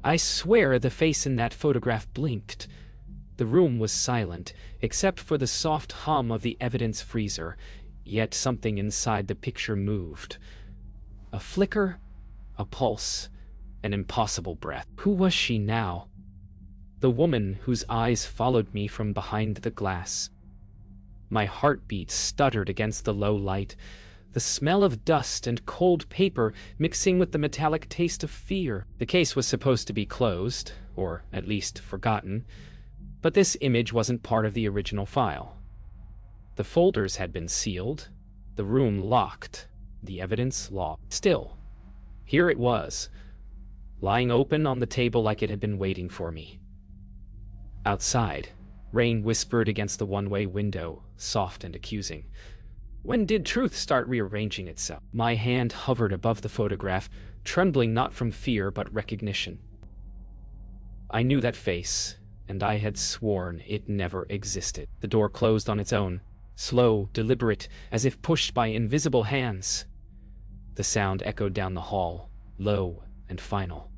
I swear the face in that photograph blinked. The room was silent, except for the soft hum of the evidence freezer, yet something inside the picture moved. A flicker, a pulse, an impossible breath. Who was she now? The woman whose eyes followed me from behind the glass. My heartbeat stuttered against the low light, the smell of dust and cold paper mixing with the metallic taste of fear. The case was supposed to be closed, or at least forgotten, but this image wasn't part of the original file. The folders had been sealed, the room locked, the evidence locked. Still, here it was, lying open on the table like it had been waiting for me. Outside, rain whispered against the one-way window, soft and accusing. When did truth start rearranging itself? My hand hovered above the photograph, trembling not from fear but recognition. I knew that face, and I had sworn it never existed. The door closed on its own, slow, deliberate, as if pushed by invisible hands. The sound echoed down the hall, low and final.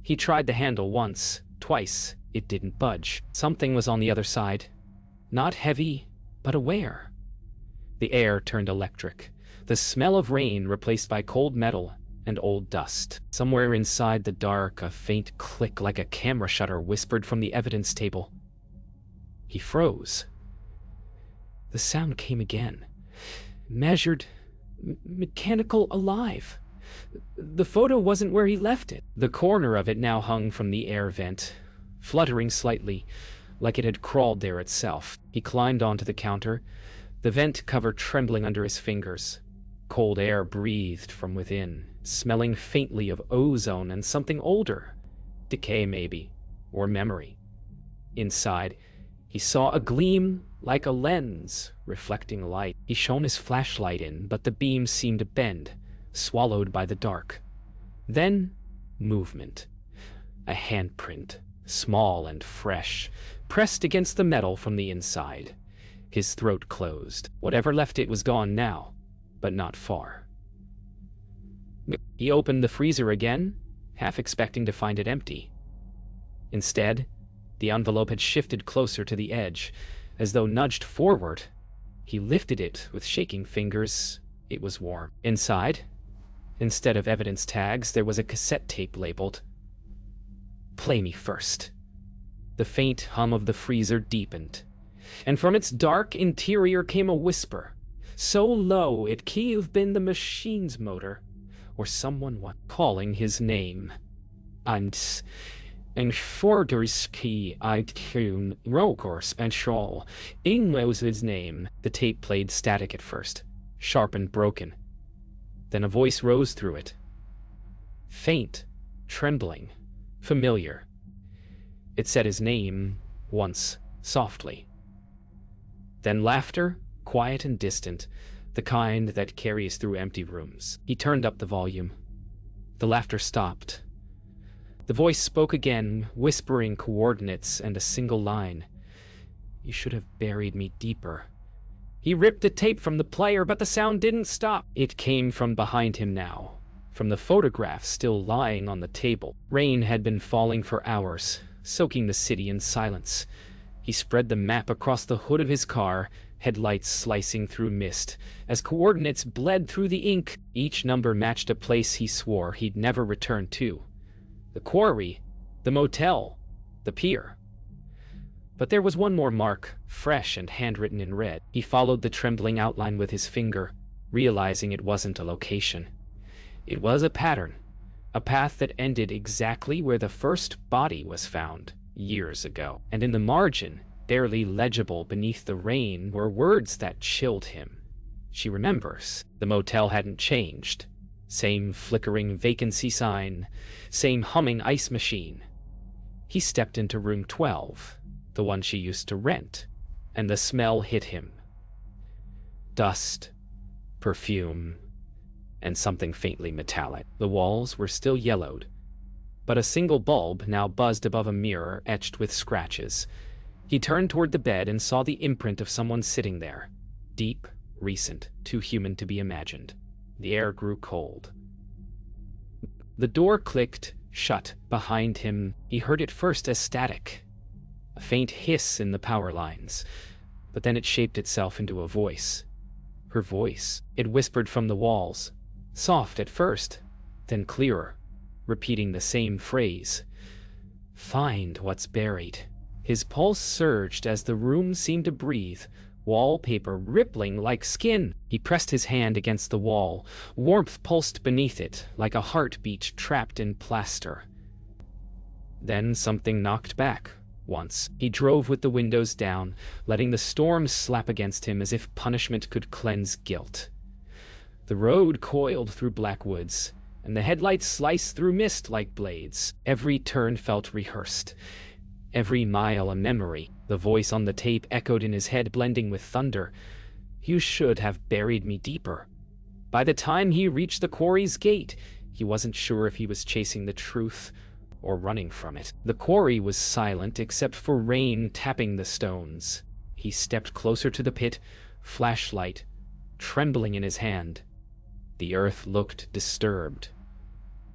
He tried the handle once, twice. It didn't budge. Something was on the other side. Not heavy, but aware. The air turned electric. The smell of rain replaced by cold metal and old dust. Somewhere inside the dark, a faint click like a camera shutter whispered from the evidence table. He froze. The sound came again. Measured, mechanical, alive. The photo wasn't where he left it. The corner of it now hung from the air vent, fluttering slightly, like it had crawled there itself. He climbed onto the counter, the vent cover trembling under his fingers. Cold air breathed from within, smelling faintly of ozone and something older. Decay, maybe, or memory. Inside, he saw a gleam like a lens, reflecting light. He shone his flashlight in, but the beam seemed to bend, swallowed by the dark. Then, movement. A handprint, small and fresh, pressed against the metal from the inside. His throat closed. Whatever left it was gone now, but not far. He opened the freezer again, half expecting to find it empty. Instead, the envelope had shifted closer to the edge, as though nudged forward. He lifted it with shaking fingers. It was warm. Inside, instead of evidence tags, there was a cassette tape labeled, "Play me first." The faint hum of the freezer deepened, and from its dark interior came a whisper, so low it could have been the machine's motor, or someone calling his name. And for this key I tune roker special. In was his name. The tape played static at first, sharp and broken. Then a voice rose through it. Faint, trembling, familiar. It said his name, once, softly. Then laughter, quiet and distant, the kind that carries through empty rooms. He turned up the volume. The laughter stopped. The voice spoke again, whispering coordinates and a single line. "You should have buried me deeper." He ripped the tape from the player, but the sound didn't stop. It came from behind him now, from the photograph still lying on the table. Rain had been falling for hours, soaking the city in silence. He spread the map across the hood of his car, headlights slicing through mist, as coordinates bled through the ink. Each number matched a place he swore he'd never return to. The quarry, the motel, the pier. But there was one more mark, fresh and handwritten in red. He followed the trembling outline with his finger, realizing it wasn't a location. It was a pattern, a path that ended exactly where the first body was found, years ago. And in the margin, barely legible beneath the rain, were words that chilled him. She remembers. The motel hadn't changed. Same flickering vacancy sign, same humming ice machine. He stepped into room 12, the one she used to rent, and the smell hit him. Dust, perfume, and something faintly metallic. The walls were still yellowed, but a single bulb now buzzed above a mirror etched with scratches. He turned toward the bed and saw the imprint of someone sitting there, deep, recent, too human to be imagined. The air grew cold. The door clicked, shut behind him. He heard it first as static, a faint hiss in the power lines, but then it shaped itself into a voice. Her voice. It whispered from the walls, soft at first, then clearer, repeating the same phrase. Find what's buried. His pulse surged as the room seemed to breathe, wallpaper rippling like skin. He pressed his hand against the wall. Warmth pulsed beneath it, like a heartbeat trapped in plaster. Then something knocked back. Once, he drove with the windows down, letting the storm slap against him as if punishment could cleanse guilt. The road coiled through black woods, and the headlights sliced through mist like blades. Every turn felt rehearsed, every mile a memory. The voice on the tape echoed in his head, blending with thunder. You should have buried me deeper. By the time he reached the quarry's gate, he wasn't sure if he was chasing the truth or running from it. The quarry was silent except for rain tapping the stones. He stepped closer to the pit, flashlight trembling in his hand. The earth looked disturbed,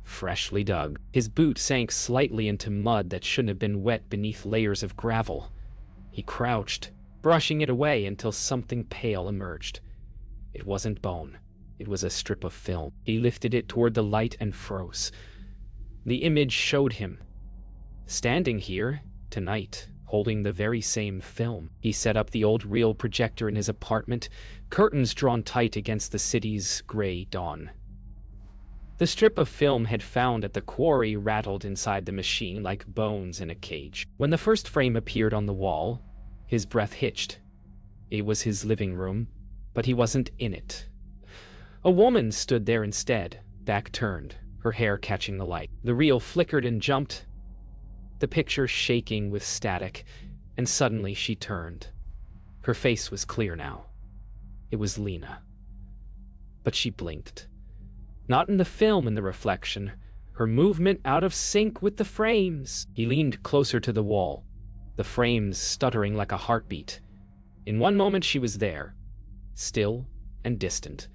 freshly dug. His boot sank slightly into mud that shouldn't have been wet beneath layers of gravel. He crouched, brushing it away until something pale emerged. It wasn't bone. It was a strip of film. He lifted it toward the light and froze. The image showed him, standing here, tonight, holding the very same film. He set up the old reel projector in his apartment, curtains drawn tight against the city's gray dawn. The strip of film had found at the quarry rattled inside the machine like bones in a cage. When the first frame appeared on the wall, his breath hitched. It was his living room, but he wasn't in it. A woman stood there instead, back turned, her hair catching the light. The reel flickered and jumped, the picture shaking with static, and suddenly she turned. Her face was clear now. It was Lena. But she blinked. Not in the film, in the reflection, her movement out of sync with the frames. He leaned closer to the wall, the frames stuttering like a heartbeat. In one moment she was there, still and distant.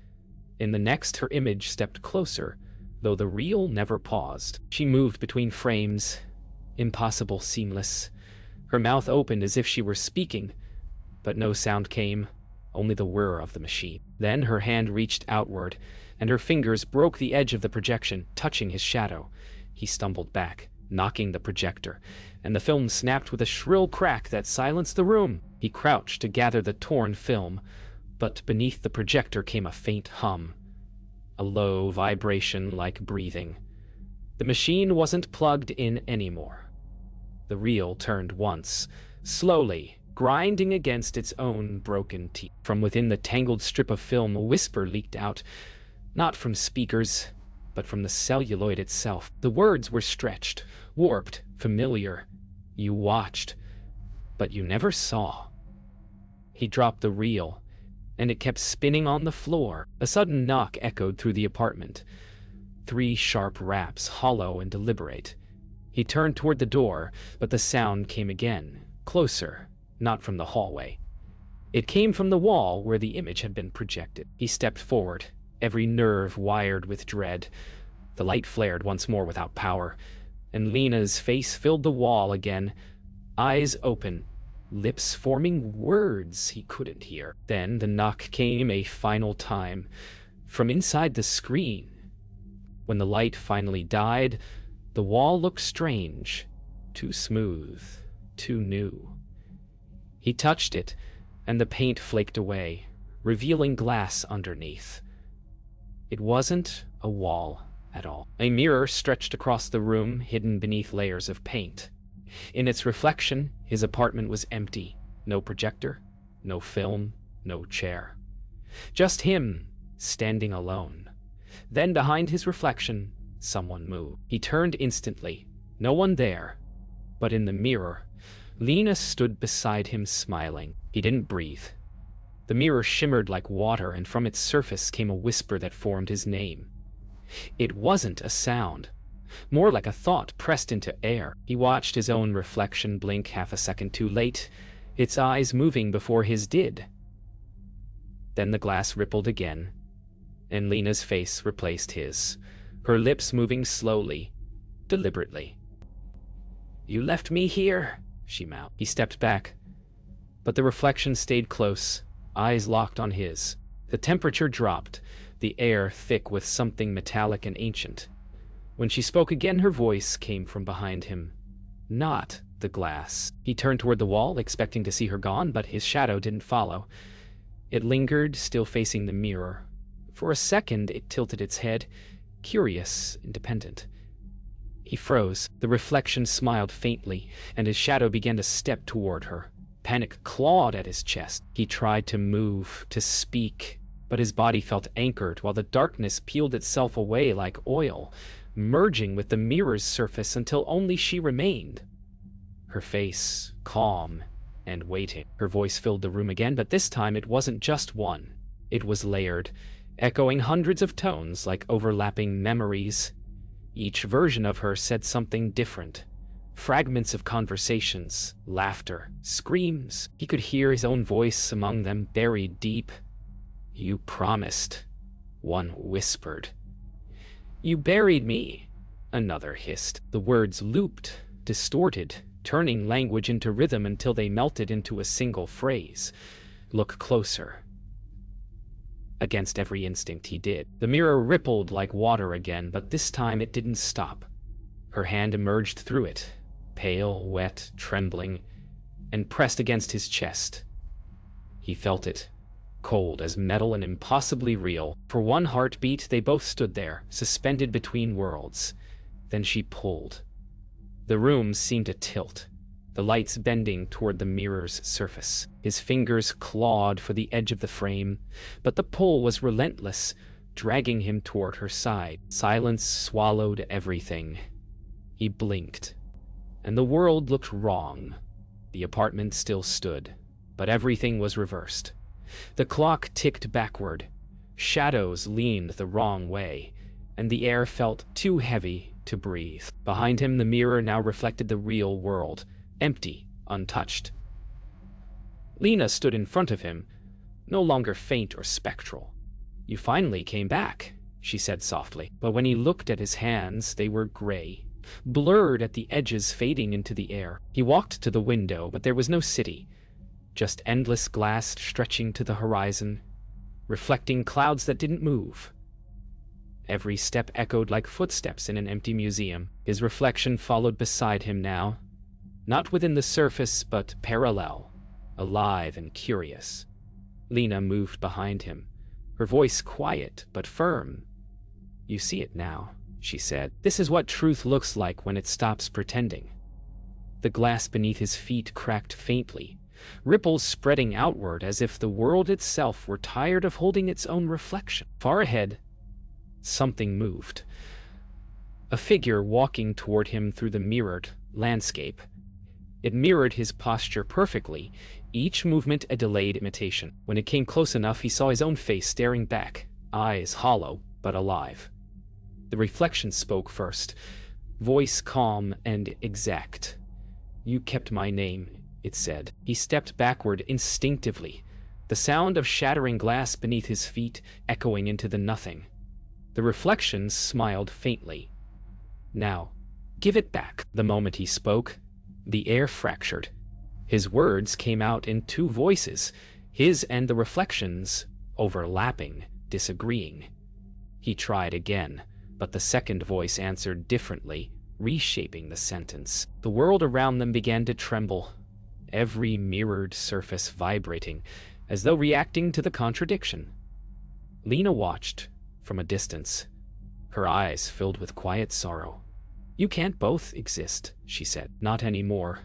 In the next, her image stepped closer, though the reel never paused. She moved between frames, impossible, seamless. Her mouth opened as if she were speaking, but no sound came, only the whir of the machine. Then her hand reached outward, and her fingers broke the edge of the projection, touching his shadow. He stumbled back, knocking the projector, and the film snapped with a shrill crack that silenced the room. He crouched to gather the torn film, but beneath the projector came a faint hum, a low vibration like breathing. The machine wasn't plugged in anymore. The reel turned once, slowly, grinding against its own broken teeth. From within the tangled strip of film, a whisper leaked out, not from speakers, but from the celluloid itself. The words were stretched, warped, familiar. You watched, but you never saw. He dropped the reel, and it kept spinning on the floor. A sudden knock echoed through the apartment. 3 sharp raps, hollow and deliberate. He turned toward the door, but the sound came again, closer, not from the hallway. It came from the wall where the image had been projected. He stepped forward, every nerve wired with dread. The light flared once more without power, and Lena's face filled the wall again, eyes open, lips forming words he couldn't hear. Then the knock came a final time, from inside the screen. When the light finally died, the wall looked strange, too smooth, too new. He touched it, and the paint flaked away, revealing glass underneath. It wasn't a wall at all. A mirror stretched across the room, hidden beneath layers of paint. In its reflection, his apartment was empty. No projector, no film, no chair. Just him, standing alone. Then behind his reflection, someone moved. He turned instantly. No one there. But in the mirror, Lena stood beside him, smiling. He didn't breathe. The mirror shimmered like water, and from its surface came a whisper that formed his name. It wasn't a sound, more like a thought pressed into air. He watched his own reflection blink half a second too late, its eyes moving before his did. Then the glass rippled again, and Lena's face replaced his, her lips moving slowly, deliberately. "You left me here," she mouthed. He stepped back, but the reflection stayed close, eyes locked on his. The temperature dropped, the air thick with something metallic and ancient. When she spoke again, her voice came from behind him. Not the glass. He turned toward the wall, expecting to see her gone, but his shadow didn't follow. It lingered, still facing the mirror. For a second, it tilted its head, curious, independent. He froze. The reflection smiled faintly, and his shadow began to step toward her. Panic clawed at his chest. He tried to move, to speak, but his body felt anchored while the darkness peeled itself away like oil, merging with the mirror's surface until only she remained. Her face, calm and waiting. Her voice filled the room again, but this time it wasn't just one. It was layered, echoing hundreds of tones like overlapping memories. Each version of her said something different. Fragments of conversations, laughter, screams. He could hear his own voice among them, buried deep. "You promised," one whispered. "You buried me," another hissed. The words looped, distorted, turning language into rhythm until they melted into a single phrase. "Look closer." Against every instinct he did. The mirror rippled like water again, but this time it didn't stop. Her hand emerged through it, pale, wet, trembling, and pressed against his chest. He felt it, cold as metal and impossibly real. For one heartbeat, they both stood there, suspended between worlds. Then she pulled. The room seemed to tilt, the lights bending toward the mirror's surface. His fingers clawed for the edge of the frame, but the pull was relentless, dragging him toward her side. Silence swallowed everything. He blinked, and the world looked wrong. The apartment still stood, but everything was reversed. The clock ticked backward, shadows leaned the wrong way, and the air felt too heavy to breathe. Behind him, the mirror now reflected the real world, empty, untouched. Lena stood in front of him, no longer faint or spectral. "You finally came back," she said softly. But when he looked at his hands, they were gray, blurred at the edges, fading into the air. He walked to the window, but there was no city, just endless glass stretching to the horizon, reflecting clouds that didn't move. Every step echoed like footsteps in an empty museum. His reflection followed beside him now, not within the surface, but parallel, alive and curious. Lena moved behind him, her voice quiet but firm. "You see it now," she said. "This is what truth looks like when it stops pretending." The glass beneath his feet cracked faintly, ripples spreading outward as if the world itself were tired of holding its own reflection. Far ahead, something moved. A figure walking toward him through the mirrored landscape. It mirrored his posture perfectly, each movement a delayed imitation. When it came close enough, he saw his own face staring back, eyes hollow but alive. The reflection spoke first, voice calm and exact. "You kept my name," it said. He stepped backward instinctively, the sound of shattering glass beneath his feet echoing into the nothing. The reflection smiled faintly. "Now, give it back." The moment he spoke, the air fractured. His words came out in two voices, his and the reflection's, overlapping, disagreeing. He tried again, but the second voice answered differently, reshaping the sentence. The world around them began to tremble, every mirrored surface vibrating, as though reacting to the contradiction. Lena watched from a distance, her eyes filled with quiet sorrow. "You can't both exist," she said. "Not anymore."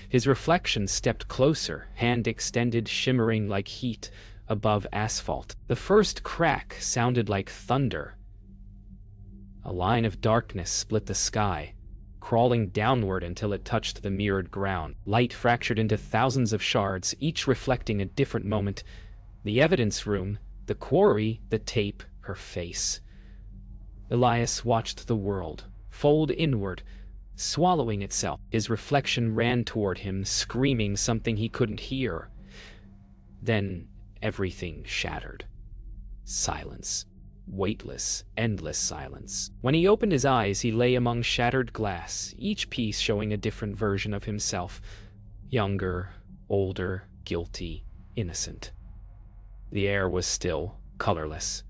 His reflection stepped closer, hand extended, shimmering like heat above asphalt. The first crack sounded like thunder. A line of darkness split the sky, crawling downward until it touched the mirrored ground. Light fractured into thousands of shards, each reflecting a different moment. The evidence room, the quarry, the tape, her face. Elias watched the world fold inward, swallowing itself. His reflection ran toward him, screaming something he couldn't hear. Then everything shattered. Silence. weightless, endless silence. When he opened his eyes, he lay among shattered glass, each piece showing a different version of himself. Younger, older, guilty, innocent. The air was still, colorless.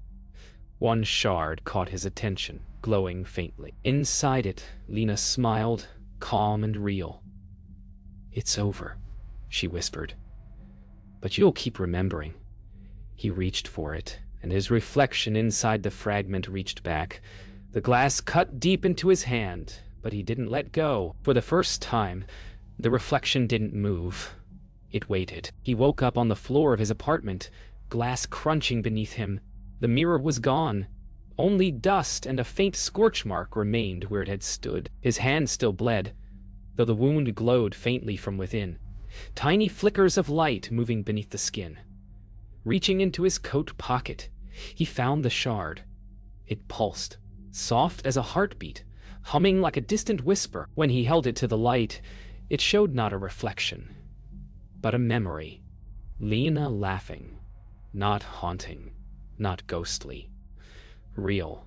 One shard caught his attention, glowing faintly. Inside it, Lena smiled, calm and real. "It's over," she whispered. "But you'll keep remembering." He reached for it, and his reflection inside the fragment reached back. The glass cut deep into his hand, but he didn't let go. For the first time, the reflection didn't move. It waited. He woke up on the floor of his apartment, glass crunching beneath him. The mirror was gone. Only dust and a faint scorch mark remained where it had stood. His hand still bled, though the wound glowed faintly from within. Tiny flickers of light moving beneath the skin. Reaching into his coat pocket, he found the shard. It pulsed, soft as a heartbeat, humming like a distant whisper. When he held it to the light, it showed not a reflection, but a memory. Lena laughing, not haunting, not ghostly, real.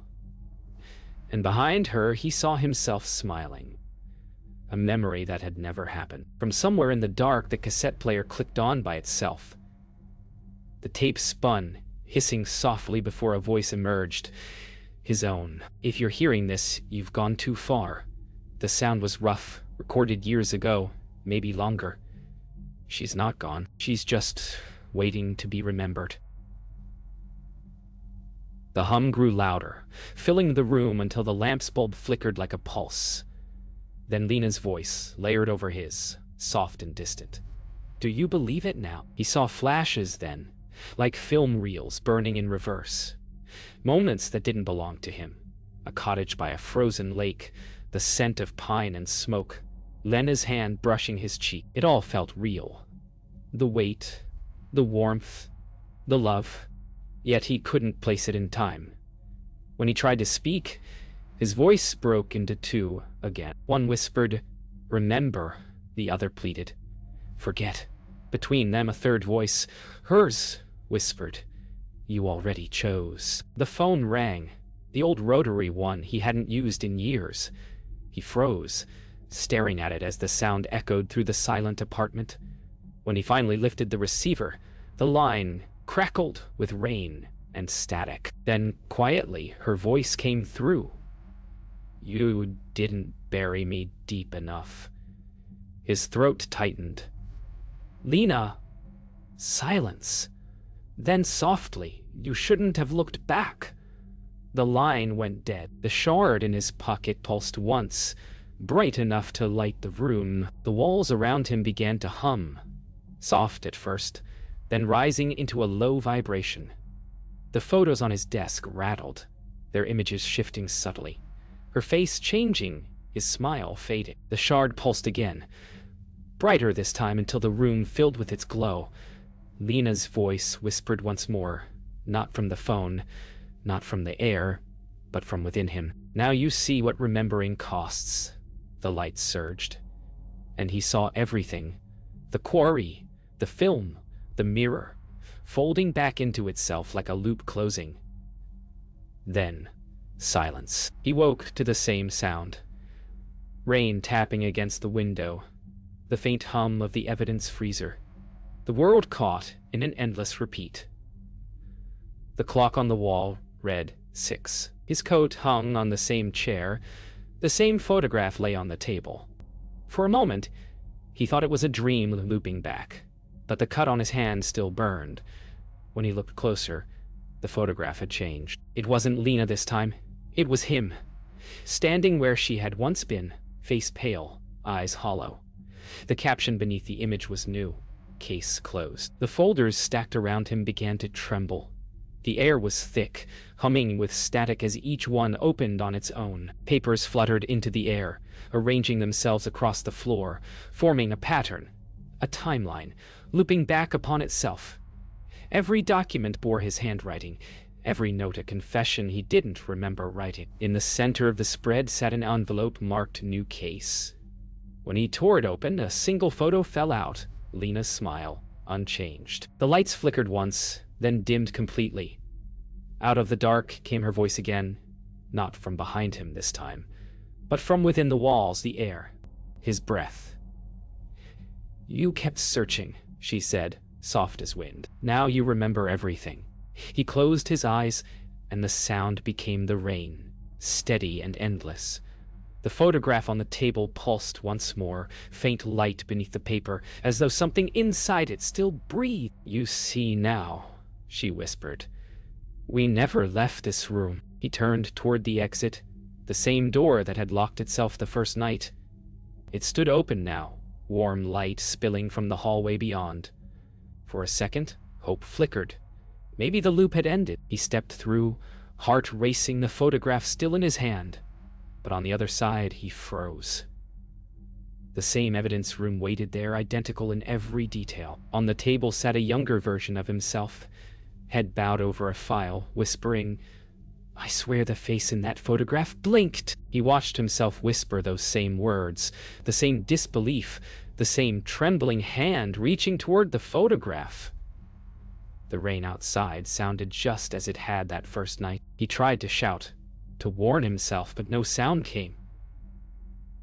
And behind her, he saw himself smiling. A memory that had never happened. From somewhere in the dark, the cassette player clicked on by itself. The tape spun, hissing softly before a voice emerged. His own. "If you're hearing this, you've gone too far. The sound was rough, recorded years ago, maybe longer. She's not gone. She's just waiting to be remembered." The hum grew louder, filling the room until the lamp's bulb flickered like a pulse. Then Lena's voice layered over his, soft and distant. "Do you believe it now?" He saw flashes then, like film reels burning in reverse. Moments that didn't belong to him. A cottage by a frozen lake, the scent of pine and smoke, Lena's hand brushing his cheek. It all felt real. The weight, the warmth, the love. Yet he couldn't place it in time. When he tried to speak, his voice broke into two again. One whispered, "Remember," the other pleaded, "Forget." Between them a third voice, hers, whispered, "You already chose." The phone rang, the old rotary one he hadn't used in years. He froze, staring at it as the sound echoed through the silent apartment. When he finally lifted the receiver, the line crackled with rain and static. Then, quietly, her voice came through. "You didn't bury me deep enough." His throat tightened. "Lena." Silence. Then softly, "You shouldn't have looked back." The line went dead. The shard in his pocket pulsed once, bright enough to light the room. The walls around him began to hum, soft at first, then rising into a low vibration. The photos on his desk rattled, their images shifting subtly. Her face changing, his smile fading. The shard pulsed again, brighter this time until the room filled with its glow. Lena's voice whispered once more, not from the phone, not from the air, but from within him. "Now you see what remembering costs." The light surged, and he saw everything. The quarry, the film, the mirror, folding back into itself like a loop closing. Then, silence. He woke to the same sound. Rain tapping against the window, the faint hum of the evidence freezer. The world caught in an endless repeat. The clock on the wall read 6. His coat hung on the same chair. The same photograph lay on the table. For a moment, he thought it was a dream looping back, but the cut on his hand still burned. When he looked closer, the photograph had changed. It wasn't Lena this time. It was him, standing where she had once been, face pale, eyes hollow. The caption beneath the image was new. Case closed. The folders stacked around him began to tremble. The air was thick, humming with static as each one opened on its own. Papers fluttered into the air, arranging themselves across the floor, forming a pattern, a timeline, looping back upon itself. Every document bore his handwriting, every note a confession he didn't remember writing. In the center of the spread sat an envelope marked "New Case." When he tore it open, a single photo fell out, Lena's smile, unchanged. The lights flickered once, then dimmed completely. Out of the dark came her voice again, not from behind him this time, but from within the walls, the air, his breath. "You kept searching," she said, soft as wind. "Now you remember everything." He closed his eyes, and the sound became the rain, steady and endless. The photograph on the table pulsed once more, faint light beneath the paper, as though something inside it still breathed. "You see now," she whispered. "We never left this room." He turned toward the exit, the same door that had locked itself the first night. It stood open now, warm light spilling from the hallway beyond. For a second, hope flickered. Maybe the loop had ended. He stepped through, heart racing, the photograph still in his hand. But on the other side, he froze. The same evidence room waited there, identical in every detail. On the table sat a younger version of himself, head bowed over a file, whispering, "I swear the face in that photograph blinked." He watched himself whisper those same words, the same disbelief, the same trembling hand reaching toward the photograph. The rain outside sounded just as it had that first night. He tried to shout, to warn himself, but no sound came.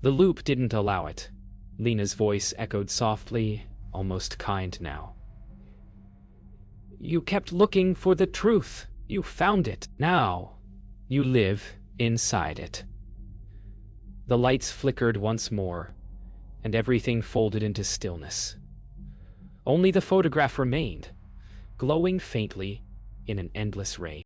The loop didn't allow it. Lena's voice echoed softly, almost kind now. "You kept looking for the truth. You found it. Now you live inside it." The lights flickered once more, and everything folded into stillness. Only the photograph remained, glowing faintly in an endless ray.